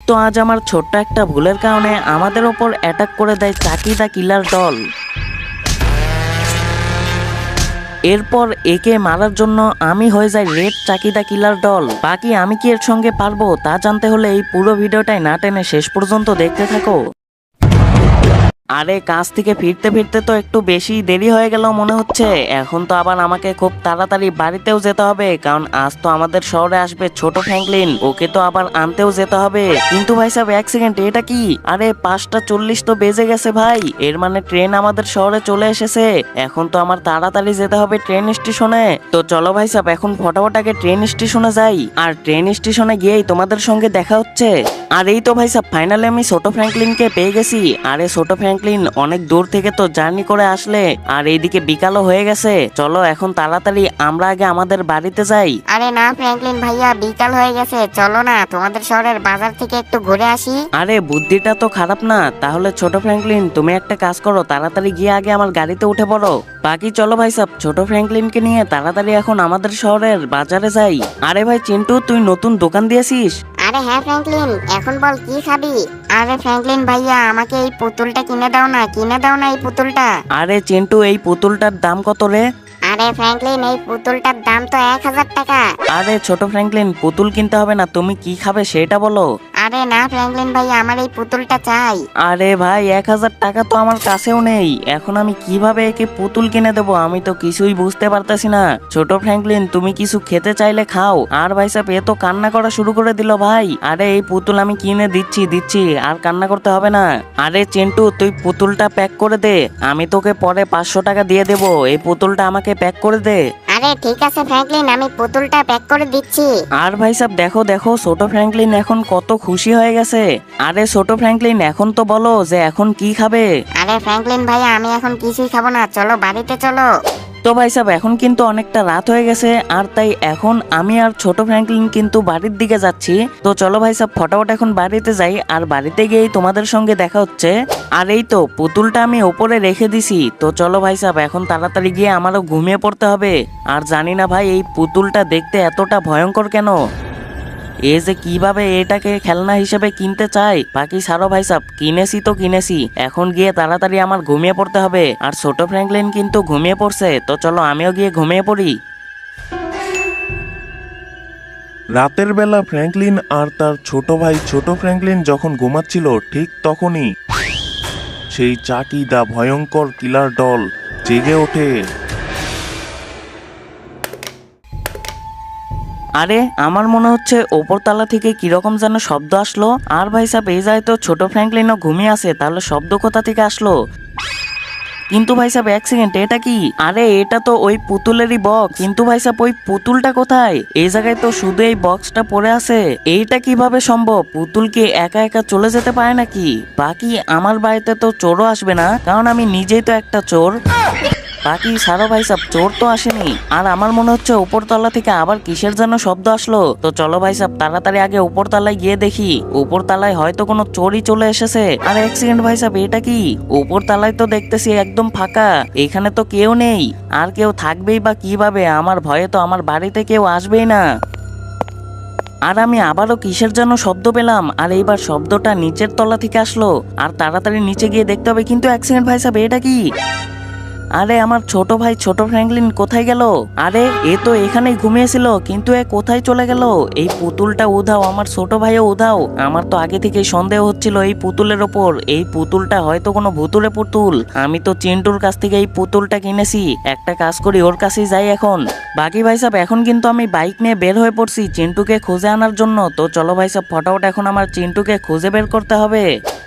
তো আজ আমার ছোট্ট একটা ভুলের কারণে আমাদের ওপর অ্যাটাক করে দেয় চাকি দা কিলার দল। এরপর একে মারার জন্য আমি হয়ে যাই রেড চাকি দা কিলার দল। বাকি আমি কি এর সঙ্গে পারবো তা জানতে হলে এই পুরো ভিডিওটাই না টেনে শেষ পর্যন্ত দেখতে থাকো। আরে কাজ থেকে ফিরতে ফিরতে তো একটু বেশি দেরি হয়ে গেল মনে হচ্ছে। এখন তো আবার আমাকে খুব তাড়াতাড়ি বাড়িতেও যেতে হবে, কারণ আজ তো আমাদের শহরে আসবে ছোট ফ্র্যাঙ্কলিন, ওকে তো আবার আনতেও যেতে হবে। কিন্তু ভাই সাহেব এক সেকেন্ড, এটা কি? আরে 5:40 তো বেজে গেছে ভাই, এর মানে ট্রেন আমাদের শহরে চলে এসেছে। এখন তো আমার তাড়াতাড়ি যেতে হবে ট্রেন স্টেশনে। তো চলো ভাই সাহেব এখন ফটাফট আগে ট্রেন স্টেশনে যাই, আর ট্রেন স্টেশনে গিয়েই তোমাদের সঙ্গে দেখা হচ্ছে। আর এই তো ভাই সাহেব ফাইনালি আমি ছোট ফ্র্যাঙ্কলিনকে পেয়ে গেছি। আরে ছোট ফ্র্যাঙ্কলিন অনেক দূর থেকে তো জার্নি করে আসলে, আর এইদিকে বিকালও হয়ে গেছে। চলো এখন তাড়াতাড়ি আমরা আগে আমাদের বাড়িতে যাই। আরে না ফ্র্যাঙ্কলিন ভাইয়া, বিকাল হয়ে গেছে, চলো না তোমাদের শহরের বাজার থেকে একটু ঘুরে আসি। আরে বুদ্ধিটা তো খারাপ না। তাহলে ছোট ফ্র্যাঙ্কলিন তুমি একটা কাজ করো, তাড়াতাড়ি গিয়ে আগে আমার গাড়িতে উঠে পড়ো। বাকি চলো ভাই সাহেব ছোট ফ্র্যাঙ্কলিনকে নিয়ে তাড়াতাড়ি এখন আমাদের শহরের বাজারে যাই। আরে ভাই চিন্টু, তুই নতুন দোকান দিয়েছিস? আরে হ্যাঁ ফ্র্যাঙ্কলিন, এখন বল কি খাবি? আরে ফ্র্যাঙ্কলিন ভাইয়া, আমাকে এই পুতুলটা কিনে দাও না, কিনে দাও না এই পুতুলটা। আরে চিন্টু, এই পুতুলটার দাম কত রে? আরে ফ্র্যাঙ্কলিন, এই পুতুলটার দাম তো 1000 টাকা। আরে ছোট ফ্র্যাঙ্কলিন, পুতুল কিনতে হবে না, তুমি কি খাবে সেটা বলো। আরে না ফ্র্যাঙ্কলিন ভাইয়া, আমার এই পুতুলটা চাই। আরে ভাই 1000 টাকা তো আমার কাছেও নেই, এখন আমি কিভাবে একে পুতুল কিনে দেবো? আমি তো কিছুই বুঝতে পারতেছি না। ছোট ফ্র্যাঙ্কলিন তুমি কিছু খেতে চাইলে খাও। আর ভাই সাহেব এ তো কান্না করা শুরু করে দিল ভাই। আরে এই পুতুল আমি কিনে দিচ্ছি, আর কান্না করতে হবে না। আরে চিন্টু, তুই পুতুলটা প্যাক করে দে, আমি তোকে পরে 500 টাকা দিয়ে দেবো। এই পুতুলটা আমাকে প্যাক করে দে। আরে ঠিক আছে ফ্র্যাঙ্কলিন, আমি পুতুলটা প্যাক করে দিচ্ছি। আর ভাই সাহেব দেখো দেখো, ছোট ফ্র্যাঙ্কলিন এখন কত খুশি হয়ে গেছে। আরে ছোট ফ্র্যাঙ্কলিন এখন তো বলো যে এখন কি খাবে? আরে ফ্র্যাঙ্কলিন ভাইয়া, আমি এখন কিছুই খাবো না, চলো বাড়িতে চলো। তো ভাই সাহেব এখন কিন্তু অনেকটা রাত হয়ে গেছে, আর তাই এখন আমি আর ছোট ফ্র্যাঙ্কলিন কিন্তু বাড়ির দিকে যাচ্ছি। তো চলো ভাই সাহেব ফটাফট এখন বাড়িতে যাই, আর বাড়িতে গিয়েই তোমাদের সঙ্গে দেখা হচ্ছে। আর এই তো পুতুলটা আমি ওপরে রেখে দিছি। তো চলো ভাই সাহেব এখন তাড়াতাড়ি গিয়ে আমারও ঘুমিয়ে পড়তে হবে। আর জানি না ভাই এই পুতুলটা দেখতে এতটা ভয়ঙ্কর কেন, এ যে কিভাবে এটাকে খেলনা হিসেবে কিনতে চাই। বাকি সারো ভাই সাহেব, কিনেছি তো কিনেছি, এখন গিয়ে তাড়াতাড়ি আমার ঘুমিয়ে পড়তে হবে। আর ছোট ফ্র্যাঙ্কলিন কিন্তু ঘুমিয়ে পড়ছে, তো চলো আমিও গিয়ে ঘুমিয়ে পড়ি। রাতের বেলা ফ্র্যাঙ্কলিন আর তার ছোট ভাই ছোট ফ্র্যাঙ্কলিন যখন ঘুমাচ্ছিল, ঠিক তখনই সেই চাকি দা ভয়ঙ্কর কিলার দল জেগে ওঠে। আরে আমার মনে হচ্ছে ওপরতলা থেকে কিরকম যেন শব্দ আসলো। আর ভাই সাহেব এই যায় তো ছোট ফ্র্যাঙ্কলিনও ঘুমিয়ে আছে, তাহলে শব্দ কোথা থেকে আসলো? কিন্তু ভাই সাহেব এক সেকেন্ড, এটা কি? আরে এটা তো ওই পুতুলেরই বক্স, কিন্তু ভাই সাহেব ওই পুতুলটা কোথায়? এই জায়গায় তো শুধু এই বক্সটা পড়ে আছে। এইটা কিভাবে সম্ভব? পুতুল কি একা একা চলে যেতে পারে নাকি? বাকি আমার বাড়িতে তো চোরও আসবে না, কারণ আমি নিজেই তো একটা চোর। বাকি সারো ভাই সাহেব চোর তো আসেনি। আর আমার মনে হচ্ছে উপরতলা থেকে আবার কিসের যেন শব্দ আসলো। তো চলো ভাই সাহেব তাড়াতাড়ি আগে উপরতলায় গিয়ে দেখি, উপরতলায় হয়তো কোনো চোরই চলে এসেছে। আর এক সেকেন্ড ভাই সাহেব, এটা কি? উপরতলায় তো দেখতেছি একদম ফাঁকা, এখানে তো কেউ নেই। আর কেউ থাকবেই বা কিভাবে? আমার ভয়ে তো আমার বাড়িতে কেউ আসবেই না। আর আমি আবারও কিসের যেন শব্দ পেলাম, আর এইবার শব্দটা নিচের তলা থেকে আসলো। আর তাড়াতাড়ি নিচে গিয়ে দেখতে হবে। কিন্তু এক সেকেন্ড ভাই সাহেব, এটা কি? আরে আমার ছোট ভাই ছোট ফ্র্যাঙ্কলিন কোথায় গেল? আরে এ তো এখানেই ঘুমিয়েছিল, কিন্তু এ কোথায় চলে গেল? এই পুতুলটা উধাও, আমার ছোট ভাইও উধাও। আমার তো আগে থেকেই সন্দেহ হচ্ছিল এই পুতুলের ওপর, এই পুতুলটা হয়তো কোনো ভুতুরে পুতুল। আমি তো চিন্টুর কাছ থেকে এই পুতুলটা কিনেছি, একটা কাজ করি ওর কাছেই যাই এখন। বাকি ভাই সাহেব এখন কিন্তু আমি বাইক নিয়ে বের হয়ে পড়ছি চিন্টুকে খুঁজে আনার জন্য। তো চলো ভাই সাহেব ফটাফট এখন আমার চিন্টুকে খুঁজে বের করতে হবে।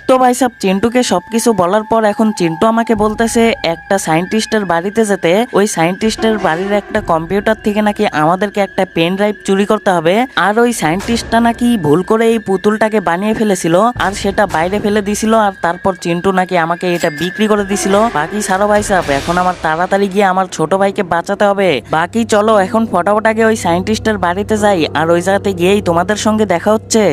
তো ভাই সাহেব চিন্টুকে সবকিছু বলার পর এখন চিন্টু আমাকে বলতেছে একটা সায়েন্টিস্টের বাড়িতে যেতে। ওই সায়েন্টিস্টের বাড়ির একটা কম্পিউটার থেকে নাকি আমাদেরকে একটা পেন ড্রাইভ চুরি করতে হবে। আর ওই সায়েন্টিস্টটা নাকি ভুল করে এই পুতুলটাকে বানিয়ে ফেলেছিল, আর সেটা বাইরে ফেলে দিছিল। আর তারপর চিন্টু নাকি আমাকে এটা বিক্রি করে দিছিল। বাকি সারো ভাই সাহেব এখন আমার তাড়াতাড়ি গিয়ে আমার ছোট ভাইকে বাঁচাতে হবে। বাকি চলো এখন ফটাফট আগে ওই সায়েন্টিস্টের বাড়িতে যাই, আর ওই জায়গাতে গিয়েই তোমাদের সঙ্গে দেখা হচ্ছে।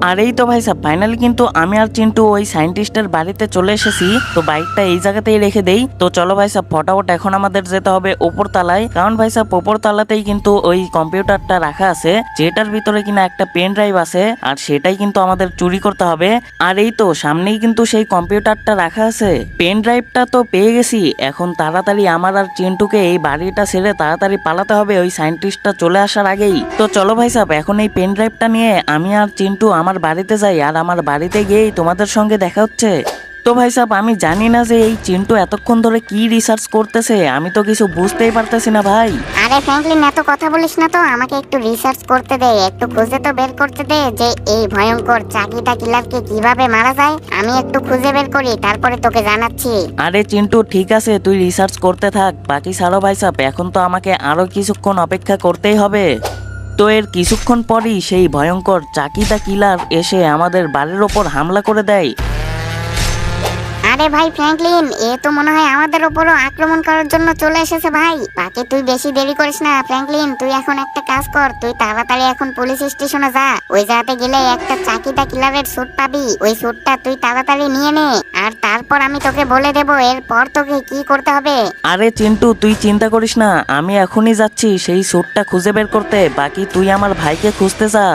আর এই তো ভাই সাহেব ফাইনালি কিন্তু আমি আর চিন্টু ওই সায়েন্টিস্টের বাড়িতে চলে এসেছি। তো বাইকটা এই জায়গাতেই রেখে দেই। তো চলো ভাই সাহেব ফটাফট এখন আমাদের যেতে হবে উপর তলায়, কারণ ভাই সাহেব উপর তলাতেই কিন্তু ওই কম্পিউটারটা রাখা আছে, যেটার ভিতরে কিনা একটা পেন ড্রাইভ আছে, আর সেটাই কিন্তু আমাদের চুরি করতে হবে। আর এই তো সামনেই কিন্তু সেই কম্পিউটারটা রাখা আছে। পেন ড্রাইভটা তো পেয়ে গেছি, এখন তাড়াতাড়ি আমার আর চিন্টুকে এই বাড়িটা ছেড়ে তাড়াতাড়ি পালাতে হবে ওই সায়েন্টিস্টটা চলে আসার আগেই। তো চলো ভাই সাহেব এখন এই পেন ড্রাইভটা নিয়ে আমি আর চিন্টু আমার বাড়িতে যাই, আর আমার বাড়িতে গিয়েই তোমাদের সঙ্গে দেখা হচ্ছে। তো ভাই সাহেব আমি জানি না যে এই চিন্টু এতক্ষণ ধরে কি রিসার্চ করতেছে, আমি তো কিছু বুঝতেই পারতেছি না ভাই। আরে ফ্র্যাঙ্কলিন এত কথা বলিস না তো, আমাকে একটু রিসার্চ করতে দে, একটু খুঁজে তো বের করতে দে যে এই ভয়ঙ্কর চাকিটা কিলারকে কিভাবে মারা যায়। আমি একটু খুঁজে বের করি, তারপরে তোকে জানাচ্ছি। আরে চিন্টু ঠিক আছে, তুই রিসার্চ করতে থাক, বাকি ছাড়ো ভাই সাহেব, এখন তো আমাকে আরো কিছুক্ষণ অপেক্ষা করতেই হবে। তো এর কিছুক্ষণ পরই সেই ভয়ঙ্কর চাকিদা কিলার এসে আমাদের বাড়ির ওপর হামলা করে দেয়। আরে ভাই ফ্র্যাঙ্কলিন, এ তো মনে হয় আমাদের উপরও আক্রমণ করার জন্য চলে এসেছে ভাই। বাকি তুই বেশি দেরি করিস না ফ্র্যাঙ্কলিন, তুই এখন একটা কাজ কর, তুই তাড়াতাড়ি এখন পুলিশ স্টেশনে যা। ওই জায়গাতে গেলে একটা চাকিদা কিলারের স্যুট পাবি, ওই স্যুটটা তুই তাড়াতাড়ি নিয়ে নে, আর তারপর আমি তোকে বলে দেবো এরপর তোকে কি করতে হবে। আরে চিন্টু তুই চিন্তা করিস না, আমি এখনই যাচ্ছি সেই স্যুটটা খুঁজে বের করতে, বাকি তুই আমার ভাইকে খুঁজতে যা।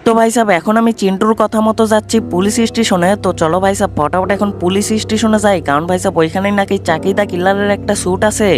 তো ভাই সাহেব এখন আমি চিন্টুর কথা মতো যাচ্ছি পুলিশ স্টেশনে। তো চলো ভাই সাহেব ফটাফট এখন পুলিশ স্টেশনে যাই, কারণ ভাই সাহেব ওইখানেই নাকি চাকিদা কিলারের একটা স্যুট আছে।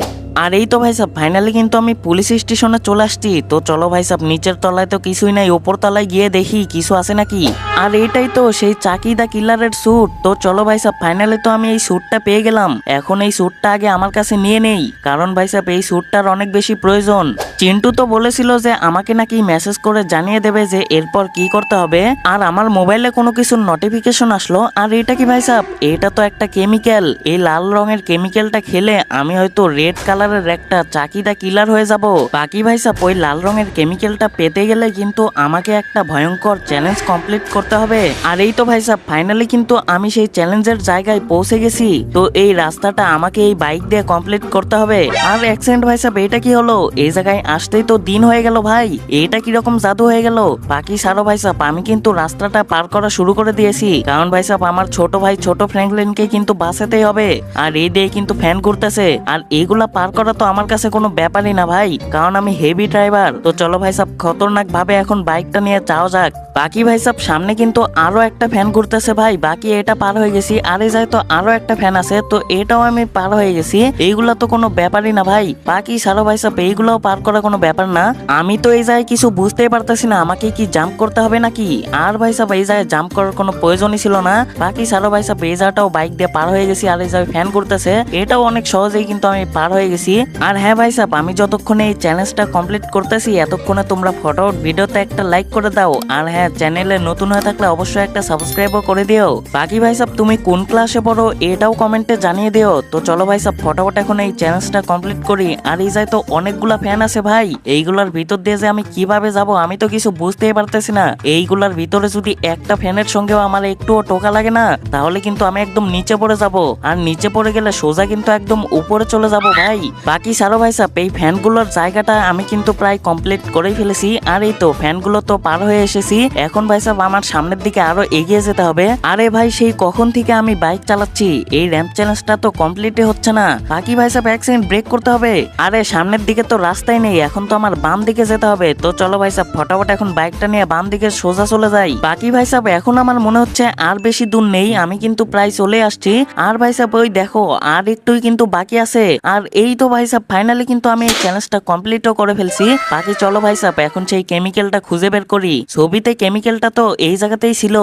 আর এই তো ভাই সাহেব ফাইনালি কিন্তু আমি পুলিশ স্টেশনে চলে আসছি। তো চলো ভাই সাহেব নিচের তলায় তো কিছুই নাই, উপর তলায় গিয়ে দেখি কিছু আছে নাকি। আর এইটাই তো সেই চাকিদা কিলারের স্যুট। তো চলো ভাই সাহেব ফাইনালি তো আমি এই স্যুটটা পেয়ে গেলাম। এখন এই স্যুটটা আগে আমার কাছে নিয়ে নেই, কারণ ভাই সাহেব এই স্যুটটার অনেক বেশি প্রয়োজন। চিন্টু তো বলেছিল যে আমাকে নাকি মেসেজ করে জানিয়ে দেবে যে এরপর কি করতে হবে, আর আমার মোবাইলে কোনো কিছুর নোটিফিকেশন আসলো। আর এটা কি ভাই সাহেব, এটা তো একটা কেমিক্যাল, এই লাল রঙের কেমিক্যালটা খেলে আমি হয়তো রেড কালারের একটা চাকিদা কিলার হয়ে যাব। বাকি ভাই সাহেব ওই লাল রঙের কেমিক্যালটা পেতে গেলে কিন্তু আমাকে একটা ভয়ঙ্কর চ্যালেঞ্জ কমপ্লিট করতে হবে। আর এই তো ভাই সাহেব ফাইনালি কিন্তু আমি সেই চ্যালেঞ্জের জায়গায় পৌঁছে গেছি। তো এই রাস্তাটা আমাকে এই বাইক দিয়ে কমপ্লিট করতে হবে। আর অ্যাক্সিডেন্ট ভাই সাহেব এটা কি হলো, এই জায়গায় আসতেই তো দিন হয়ে গেল ভাই, এটা কিরকম জাদু হয়ে গেল। বাকি সারো ভাই সাহেব আমি কিন্তু রাস্তাটা পার করা শুরু করে দিয়েছি, কারণ ভাই সাহেব আমার ছোট ভাই ছোট ফ্র্যাঙ্কলিনকে কিন্তু বাঁচাতেই হবে। আর এই দিয়ে কিন্তু ফ্যান ঘুরতেছে, আর এইগুলা পার করা তো আমার কাছে কোনো ব্যাপারই না ভাই, কারণ আমি হেভি ড্রাইভার। তো চলো ভাই সাহেব খতরনাক ভাবে এখন বাইকটা নিয়ে যাওয়া যাক। বাকি ভাই সাহেব সামনে কিন্তু আরো একটা ফ্যান ঘুরতেছে ভাই, বাকি এটা পার হয়ে গেছি, আর এই যায় তো আরো একটা ফ্যান আছে, তো এটাও আমি পার হয়ে গেছি। এইগুলা তো কোনো ব্যাপারই না ভাই। বাকি সারো ভাই সাহেব এইগুলাও পার করা কোনো ব্যাপার না। আমি তো এই জায়গায় কিছু বুঝতেই পারতেছি না, আমাকে কি জাম্প করতে হবে নাকি। আর ভাই সাহেব এই জায়গায় জাম্প করার কোনো প্রয়োজনই ছিল না। বাকি সারো ভাই সাহেব এই জায়গাটাও বাইক দিয়ে পার হয়ে গেছি, আর এই জায়গায় ফ্যান ঘুরতেছে, এটাও অনেক সহজেই কিন্তু আমি পার হয়ে গেছি। আর হ্যাঁ ভাই সাহেব আমি যতক্ষণে এই চ্যালেঞ্জটা কমপ্লিট করতেছি এতক্ষণে তোমরা ফটোআউট ভিডিওতে একটা লাইক করে দাও, আর হ্যাঁ চ্যানেলে নতুন হয়ে থাকলে অবশ্যই একটা সাবস্ক্রাইবও করে দিও। বাকি ভাই সাহেব তুমি কোন ক্লাসে পড়ো এটাও কমেন্টে জানিয়ে দিও। তো চলো ভাই সাহেব ফটোআউট এখন এই চ্যালেঞ্জটা কমপ্লিট করি। আর এই যায় তো অনেকগুলা ফ্যান আছে ভাই, এইগুলার ভিতর দিয়ে যে আমি কিভাবে যাব আমি তো কিছু বুঝতেই পারতেছি না। এইগুলার ভিতরে যদি একটা ফ্যানের সঙ্গেও আমার একটুও টোকা লাগে না, তাহলে কিন্তু আমি একদম নিচে পড়ে যাব, আর নিচে পড়ে গেলে সোজা কিন্তু একদম উপরে চলে যাব ভাই। বাকি সারো ভাই সাহেব এই ফ্যানগুলোর জায়গাটা আমি কিন্তু প্রায় কমপ্লিট করেই ফেলেছি। আর এই তো ফ্যানগুলো তো পার হয়ে এসেছি, এখন ভাই সাহেব আমার সামনের দিকে আরো এগিয়ে যেতে হবে। আরে ভাই সেই কখন থেকে আমি বাইক চালাচ্ছি, এই র্যাম্প চ্যালেঞ্জটা তো কমপ্লিটই হচ্ছে না। বাকি ভাই সাহেব এক সেকেন্ড ব্রেক করতে হবে। আরে সামনের দিকে তো রাস্তাই নেই, এখন তো আমার বাম দিকে যেতে হবে। তো চলো ভাই সাহেব ফটাফট এখন বাইকটা নিয়ে বাম দিকে সোজা চলে যাই। বাকি ভাই সাহেব এখন আমার মনে হচ্ছে আর বেশি দূর নেই, আমি কিন্তু প্রায় চলে আসছি। আর ভাই সাহেব ওই দেখো আর একটুই কিন্তু বাকি আছে। আর এই তো ভাই সাহেব ফাইনালি কিন্তু আমি এই চ্যালেঞ্জটা কমপ্লিটও করে ফেলছি। বাকি চলো ভাই সাহেব এখন সেই কেমিক্যালটা খুঁজে বের করি, ছবিতে কেমিক্যালটা তো এই জায়গাতেই ছিল।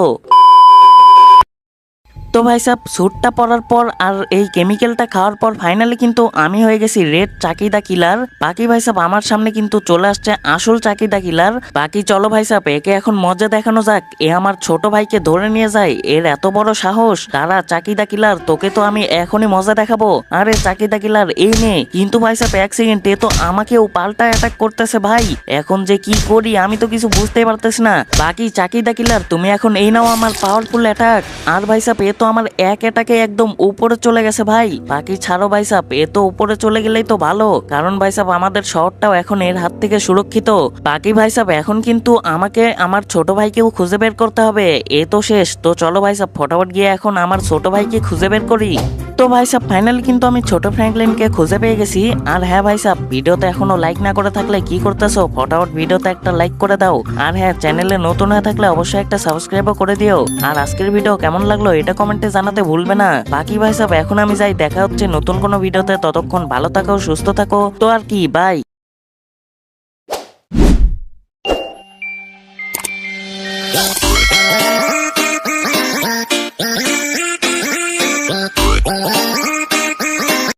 তো ভাই সাহেব স্যুটটা পরার পর আর এই কেমিক্যালটা খাওয়ার পর ফাইনালি কিন্তু আমি হয়ে গেছি রেড চাকিদা কিলার। বাকি ভাই সাহেব আমার সামনে কিন্তু চলে আসছে আসল চাকিদা কিলার। বাকি চলো ভাই সাহেব একে এখন মজা দেখানো যাক, এ আমার ছোট ভাইকে ধরে নিয়ে যায়, এর এত বড় সাহস। তারা চাকিদা কিলার, তোকে তো আমি এখনই মজা দেখাবো। আরে চাকিদা কিলার এই নে। কিন্তু ভাই সাহেব এক সেকেন্ড, এ তো আমাকেও পাল্টা অ্যাটাক করতেছে ভাই, এখন যে কি করি আমি তো কিছু বুঝতেই পারতেছি না। বাকি চাকিদা কিলার তুমি এখন এই নাও আমার পাওয়ারফুল অ্যাটাক। আর ভাই সাহেব এ তো আমার এক এটাকে একদম উপরে চলে গেছে ভাই। বাকি ছাড়ো ভাই সাহেব, এ তো উপরে চলে গেলেই তো ভালো, কারণ ভাই সাহেব আমাদের শহরটাও এখন এর হাত থেকে সুরক্ষিত। বাকি ভাই সাহেব এখন কিন্তু আমাকে আমার ছোট ভাইকেও খুঁজে বের করতে হবে। এ তো শেষ, তো চলো ভাই সাহেব ফটাফট গিয়ে এখন আমার ছোট ভাইকে খুঁজে বের করি। তো ভাই সাহেব ফাইনালি কিন্তু আমি ছোট ফ্র্যাঙ্কলিনকে খুঁজে পেয়ে গেছি। আর হ্যাঁ ভাই সাহেব, ভিডিওতে এখনো লাইক না করে থাকলে কি করতেছো, ফটাফট ভিডিওতে একটা লাইক করে দাও। আর হ্যাঁ, চ্যানেলে নতুন হয়ে থাকলে অবশ্যই একটা সাবস্ক্রাইবও করে দিও। আর আজকের ভিডিও কেমন লাগলো এটা কমেন্টে জানাতে ভুলবে না। বাকি ভাই সাহেব এখন আমি যাই, দেখা হচ্ছে নতুন কোনো ভিডিওতে। ততক্ষণ ভালো থাকো, সুস্থ থাকো, তো আর কি, বাই।